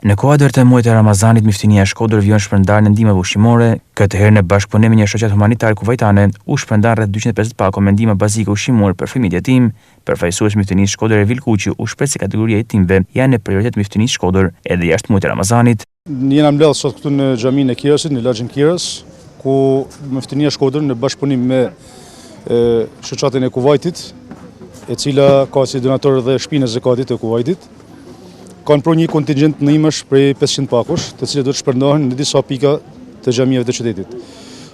Në kuadër të muajit të Ramazanit, Miftinia e Shkodrës vjen shpërndarjen e ndihmave ushqimore. Këtë herë në bashkëpunim me një shoqat humanitar kuvajtane, u shpërndan rreth 250 pako me ndihmë bazike ushqimore për fëmijët jetim. Përfaqësuesi i Miftinisë Shkodër Ervil Kuqi u shpreh se kategoria e jetimëve janë në prioritet Miftinisë Shkodër edhe jashtë muajit të Ramazanit. Jena mbledh sot këtu në xhaminë e Kirasit, në lagjin Kiras, ku Miftinia e Shkodër në bashkëpunim me shoqatin e Kuvajtit, e cila ka si donator dhe shpinën e zakatit të Kuvajtit, kanë pru një kontingjent ndihmësh prej 500 pakush, të cilët do të shpërndahen në disa pika të xhamive të qytetit.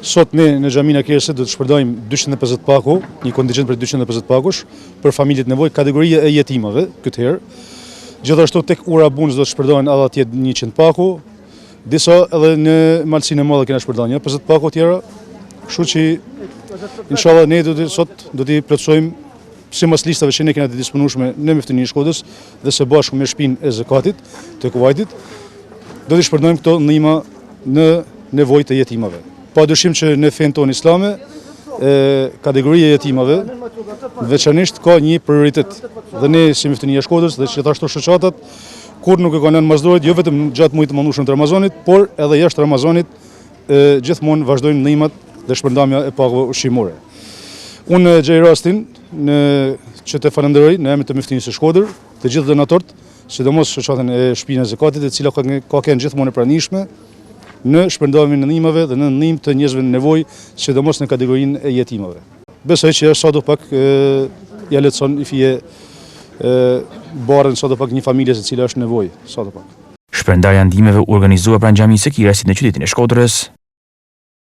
Sot ne në xhaminë e Kirasit do të shpërndajmë 250 paku, një kontingjent për 250 pakush për familjet nevojë, kategoria e jetimave këtë herë. Gjithashtu tek ura Bunës do të shpërndahen edhe atje 100 paku, disa edhe në Malsinë e Madhe kena shpërndarë 50 paku tjera. Kështu që inshallah ne sot do t'i plotësojmë sipas listave që ne kena të disponueshme në Miftininë e Shkodrës dhe së bashku me shpinë e zakatit të Kuvajtit, do t'i shpërndajmë këto ndihma në nevojët e jetimave. Padyshim që në fen tonë islame, kategoria e jetimave veçanërisht ka një prioritet. Dhe ne si Miftinia e Shkodrës dhe gjithashtu shoqatat, kur nuk e kanë lënë masdorët, jo vetëm gjatë muajit të mëndueshëm të Ramazanit, por edhe jashtë Ramazanit, gjithmonë vazhdojnë ndihmat dhe shpërndamja e pakave ushqimore. Unë gjej rastin që të falenderoj në emër të Miftinisë së Shkodër të gjithë donatorët, sidomos shoqatën e shpinës së zakatit, e cila ka qenë gjithmonë e pranishme në shpërndamin e ndihmave dhe në ndihmë të njerëzve në nevojë, sidomos në kategorinë e jetimave. Besoj që sadopak ja lehtëson i fije barën sadopak një familje e cila është në nevojë sadopak. Shpërndarja e ndihmeve u organizua pranë xhamisë së Kirasit në qytetin e Shkodrës.